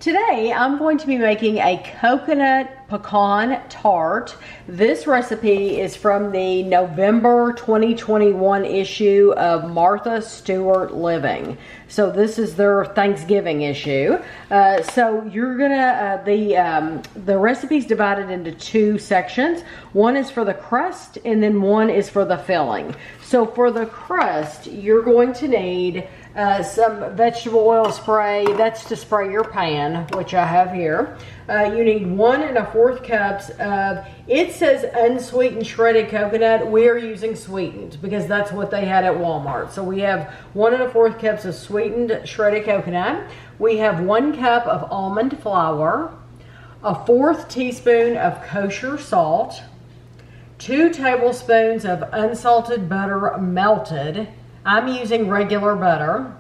Today I'm going to be making a coconut pecan tart. This recipe is from the November 2021 issue of Martha Stewart Living. So this is their Thanksgiving issue. So you're gonna, the recipe's divided into two sections. One is for the crust and then one is for the filling. So for the crust, you're going to need some vegetable oil spray. That's to spray your pan, which I have here. You need 1 1/4 cups of, it says unsweetened shredded coconut. We are using sweetened because that's what they had at Walmart. So we have 1 1/4 cups of sweetened shredded coconut. We have 1 cup of almond flour, a 1/4 teaspoon of kosher salt, 2 tablespoons of unsalted butter melted. I'm using regular butter.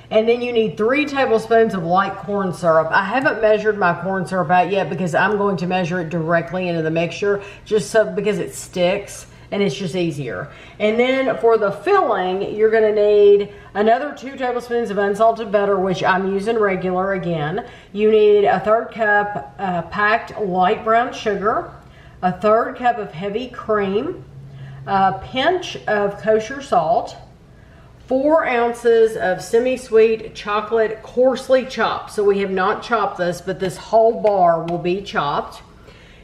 And then you need 3 tablespoons of light corn syrup. I haven't measured my corn syrup out yet because I'm going to measure it directly into the mixture just so because it sticks and it's just easier. And then for the filling, you're gonna need another 2 tablespoons of unsalted butter, which I'm using regular again. You need a 1/3 cup packed light brown sugar, a 1/3 cup of heavy cream, a pinch of kosher salt, 4 ounces of semi-sweet chocolate coarsely chopped. So we have not chopped this, but this whole bar will be chopped.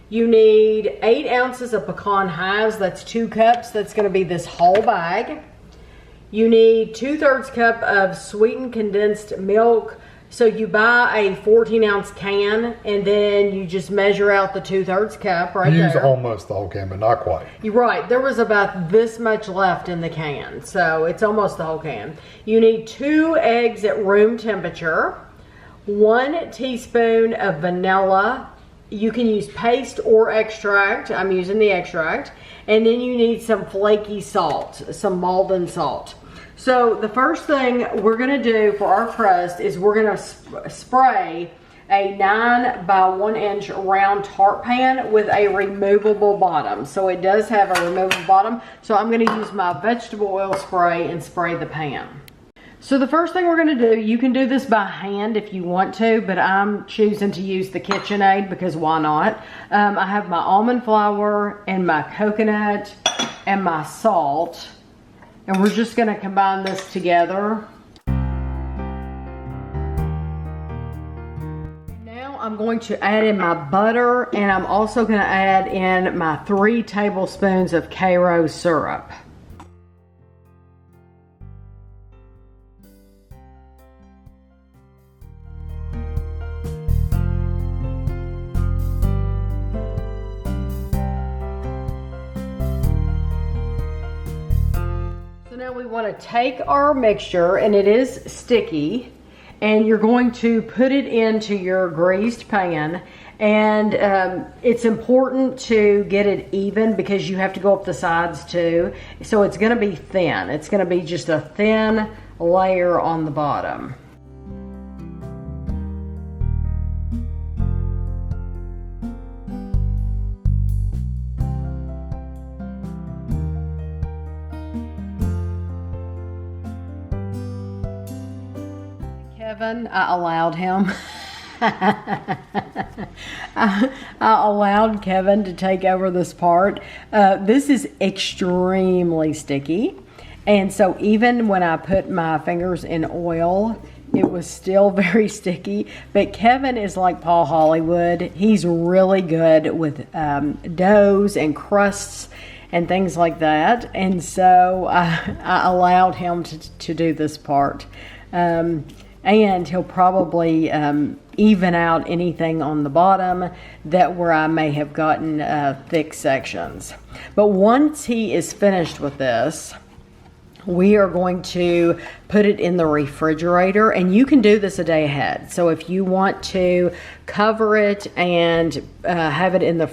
You need 8 ounces of pecan halves. That's 2 cups. That's going to be this whole bag. You need 2/3 cup of sweetened condensed milk. So you buy a 14-ounce can and then you just measure out the 2/3 cup right there. Use almost the whole can, but not quite. You're right. There was about this much left in the can, so it's almost the whole can. You need 2 eggs at room temperature, 1 teaspoon of vanilla. You can use paste or extract. I'm using the extract. And then you need some flaky salt, some Maldon salt. So the first thing we're gonna do for our crust is we're gonna spray a 9 by 1 inch round tart pan with a removable bottom. So it does have a removable bottom. So I'm gonna use my vegetable oil spray and spray the pan. So the first thing we're gonna do, you can do this by hand if you want to, but I'm choosing to use the KitchenAid because why not? I have my almond flour and my coconut and my salt. And we're just gonna combine this together. Now I'm going to add in my butter and I'm also gonna add in my 3 tablespoons of Karo syrup. Now we want to take our mixture, and it is sticky, and you're going to put it into your greased pan, and it's important to get it even because you have to go up the sides too. So it's going to be thin. It's going to be just a thin layer on the bottom. Kevin, I allowed him. I allowed Kevin to take over this part. This is extremely sticky. And so even when I put my fingers in oil, it was still very sticky. But Kevin is like Paul Hollywood. He's really good with doughs and crusts and things like that. And so I allowed him to do this part. And he'll probably even out anything on the bottom that where I may have gotten thick sections. But once he is finished with this, we are going to put it in the refrigerator, and you can do this a day ahead. So if you want to cover it and have it in the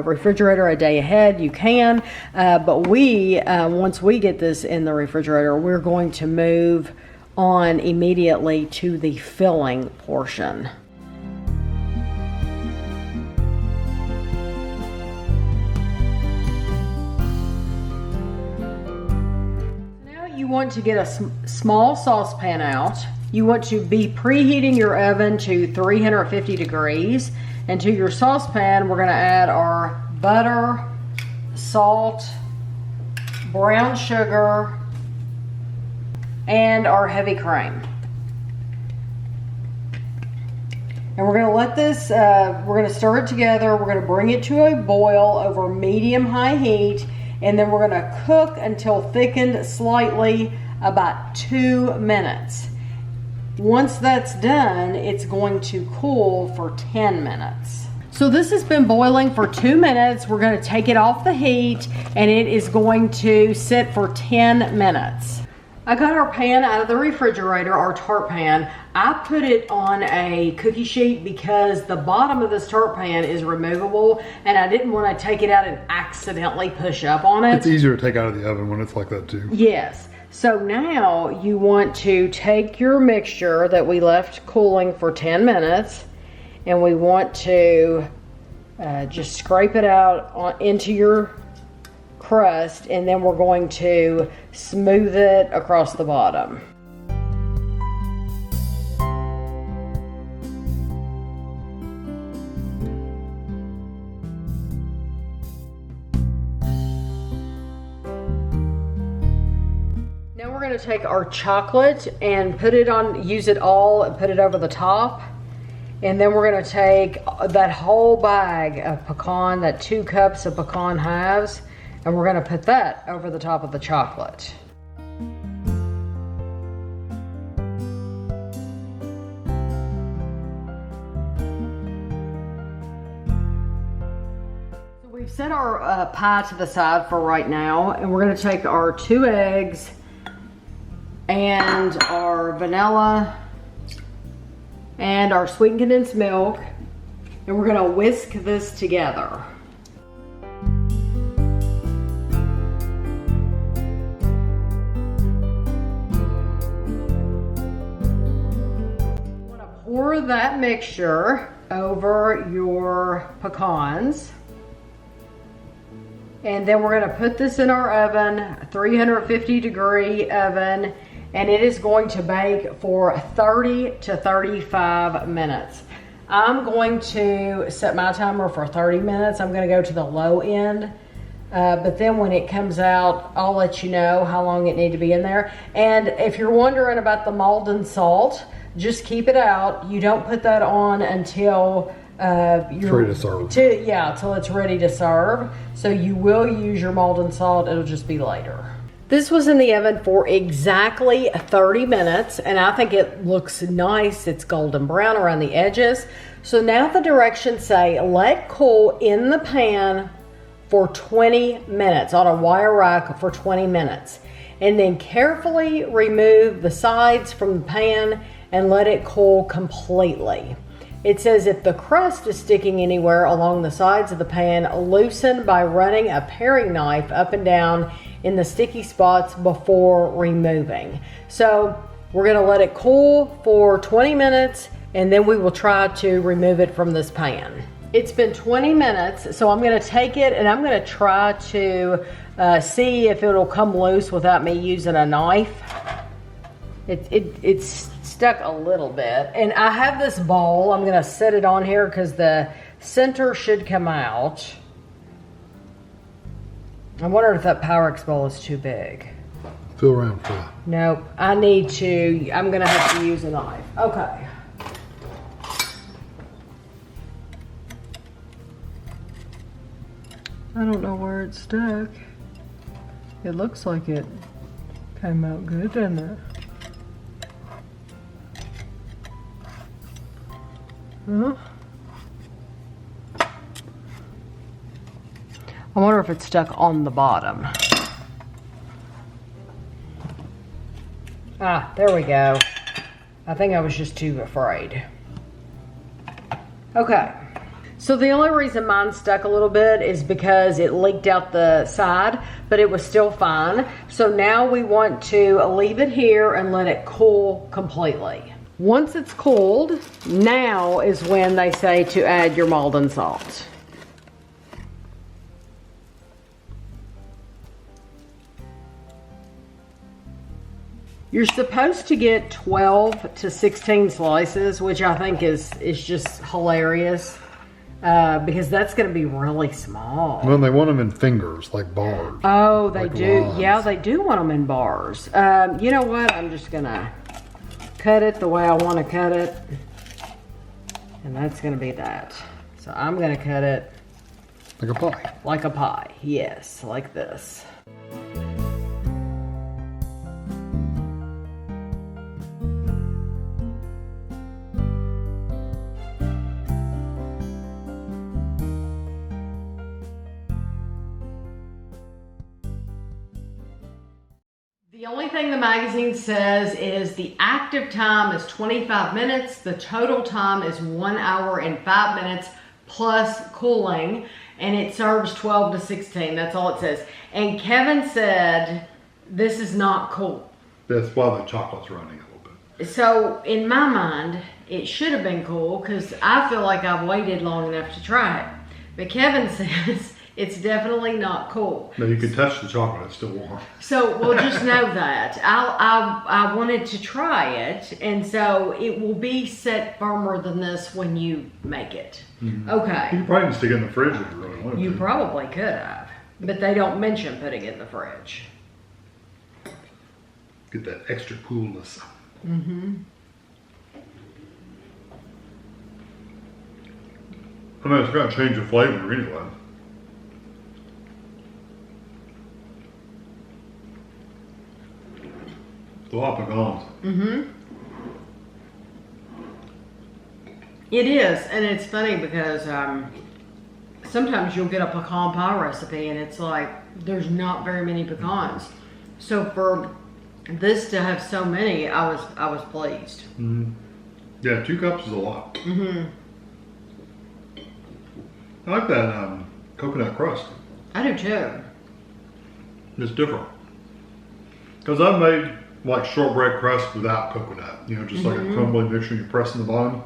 refrigerator a day ahead, you can. But once we get this in the refrigerator, we're going to move on immediately to the filling portion. Now you want to get a small saucepan out You want to be preheating your oven to 350 degrees. And to your saucepan, we're gonna add our butter, salt, brown sugar, and our heavy cream. And we're gonna let this, we're gonna stir it together. We're gonna bring it to a boil over medium-high heat, and then we're gonna cook until thickened slightly, about 2 minutes. Once that's done, it's going to cool for 10 minutes. So this has been boiling for 2 minutes. We're gonna take it off the heat, and it is going to sit for 10 minutes. I got our pan out of the refrigerator, our tart pan. I put it on a cookie sheet because the bottom of this tart pan is removable, and I didn't want to take it out and accidentally push up on it. It's easier to take out of the oven when it's like that too. Yes. So now you want to take your mixture that we left cooling for 10 minutes, and we want to just scrape it out into your crust, and then we're going to smooth it across the bottom. Now we're going to take our chocolate and put it on, use it all and put it over the top. And then we're going to take that whole bag of pecan, that 2 cups of pecan halves, and we're going to put that over the top of the chocolate. So we've set our pie to the side for right now, and we're going to take our 2 eggs and our vanilla and our sweetened condensed milk, and we're going to whisk this together. Pour that mixture over your pecans, and then we're going to put this in our oven, 350 degree oven, and it is going to bake for 30 to 35 minutes. I'm going to set my timer for 30 minutes. I'm going to go to the low end, but then when it comes out, I'll let you know how long it needs to be in there. And if you're wondering about the Maldon salt, just keep it out. You don't put that on until you're ready to serve. Till it's ready to serve. So you will use your Maldon salt. It'll just be later. This was in the oven for exactly 30 minutes, and I think it looks nice. It's golden brown around the edges. So now the directions say let cool in the pan for 20 minutes on a wire rack for 20 minutes, and then carefully remove the sides from the pan and let it cool completely. It says if the crust is sticking anywhere along the sides of the pan, loosen by running a paring knife up and down in the sticky spots before removing. So we're gonna let it cool for 20 minutes, and then we will try to remove it from this pan. It's been 20 minutes, so I'm gonna take it and I'm gonna try to see if it'll come loose without me using a knife. It's stuck a little bit, and I have this bowl. I'm gonna set it on here because the center should come out. I wonder if that Pyrex bowl is too big. Feel around for that. Nope, I'm gonna have to use a knife. Okay. I don't know where it's stuck. It looks like it came out good, didn't it? Huh? I wonder if it's stuck on the bottom. Ah, there we go. I think I was just too afraid. Okay. So the only reason mine stuck a little bit is because it leaked out the side, but it was still fine. So now we want to leave it here and let it cool completely. Once it's cooled, now is when they say to add your Maldon salt. You're supposed to get 12 to 16 slices, which I think is just hilarious. Because that's going to be really small. Well, they want them in fingers, like bars. Oh, they like do. lines. Yeah, they do want them in bars. You know what? I'm just going to cut it the way I want to cut it. And that's going to be that. So I'm going to cut it Like a pie. like a pie. Yes, like this. The only thing the magazine says is the active time is 25 minutes. The total time is 1 hour and 5 minutes plus cooling. And it serves 12 to 16. That's all it says. And Kevin said, this is not cool. That's why the chocolate's running a little bit. So in my mind, it should have been cool because I feel like I've waited long enough to try it. But Kevin says it's definitely not cool. No, you can touch the chocolate, it's still warm. So we'll just know that. I wanted to try it, and so it will be set firmer than this when you make it. Mm-hmm. Okay. You probably can stick it in the fridge if you really wanted to. You probably could have, but they don't mention putting it in the fridge. Get that extra coolness. Mm-hmm. I mean, it's going to change the flavor anyway. A lot of pecans. Mm-hmm. It is, and it's funny because sometimes you'll get a pecan pie recipe and it's like there's not very many pecans. So for this to have so many, I was pleased. Mm-hmm. Yeah, 2 cups is a lot. Mm-hmm. I like that coconut crust. I do too. It's different. Because I've made like shortbread crust without coconut. You know, just like a crumbly mixture you press in the bottom.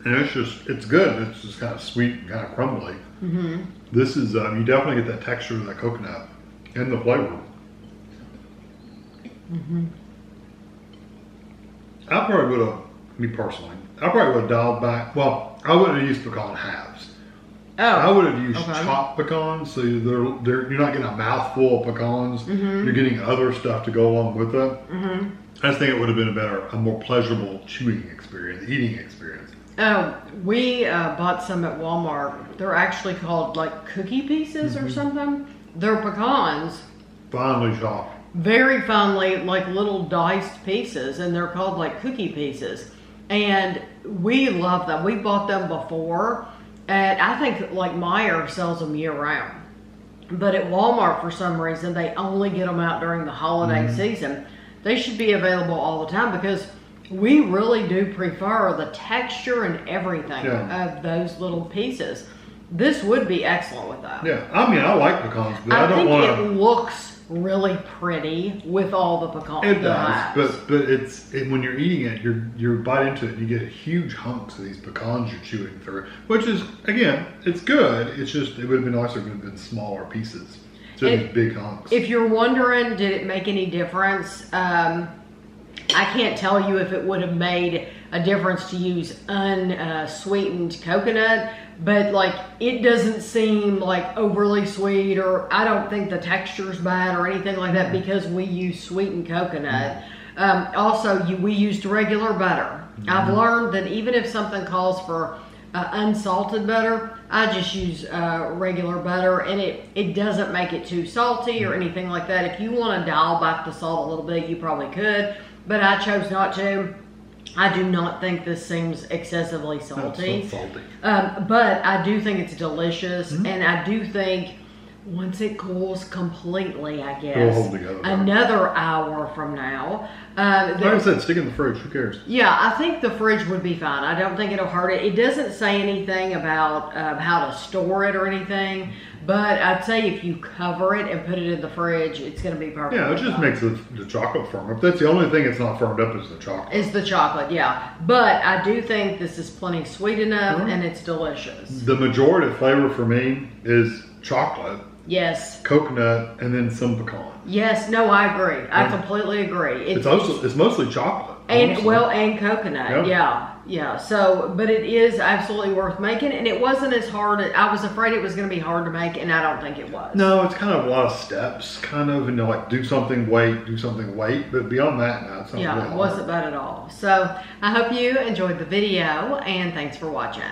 And it's good. It's just kind of sweet and kind of crumbly. Mm-hmm. This is, you definitely get that texture of that coconut and the flavor. Mm-hmm. I probably would have, me personally, I probably would have dialed back. Well, I wouldn't have used pecan halves. Oh, I would have used okay. chopped pecans, so you're not getting a mouthful of pecans. Mm-hmm. You're getting other stuff to go along with it. Mm-hmm. I just think it would have been a more pleasurable chewing experience, eating experience. Oh, we bought some at Walmart. They're actually called like cookie pieces or something. They're pecans. Finely chopped. Very finely, like little diced pieces, and they're called like cookie pieces. And we love them. We bought them before, and I think like Meijer sells them year round. But at Walmart, for some reason, they only get them out during the holiday season. They should be available all the time because we really do prefer the texture and everything of those little pieces. This would be excellent with that. Yeah, I mean, I like pecans, but I don't think want it to. looks really pretty with all the pecans. It does, but when you're eating it, you bite into it and you get huge hunks of these pecans you're chewing through, which is, again, it's good. It's just, it would have been nicer if it had been smaller pieces. So these big hunks. If you're wondering, did it make any difference? I can't tell you if it would have made a difference to use unsweetened coconut, but like it doesn't seem like overly sweet, or I don't think the texture's bad or anything like that because we use sweetened coconut. Also, we used regular butter. I've learned that even if something calls for unsalted butter, I just use regular butter, and it doesn't make it too salty or anything like that. If you want to dial back the salt a little bit, you probably could, but I chose not to. I do not think this seems excessively salty. Not so salty. But I do think it's delicious, and I do think once it cools completely, I guess, It'll hold together. another hour from now. Like I said, stick it in the fridge. Who cares? Yeah, I think the fridge would be fine. I don't think it'll hurt it. It doesn't say anything about how to store it or anything, but I'd say if you cover it and put it in the fridge, it's going to be perfect. Yeah, it just makes the chocolate firm up. That's the only thing it's not firmed up is the chocolate. It's the chocolate, yeah. But I do think this is plenty sweet enough, and it's delicious. The majority of flavor for me is chocolate, Yes. coconut, and then some pecan. Yes, no, I agree. I completely agree. It's mostly chocolate. And honestly. well, and coconut. Yeah. So, but it is absolutely worth making, and it wasn't as hard. I was afraid it was going to be hard to make, and I don't think it was. No, it's kind of a lot of steps, kind of, and like do something, wait, do something, wait. But beyond that, no, it's not really it hard. wasn't bad at all. So I hope you enjoyed the video, and thanks for watching.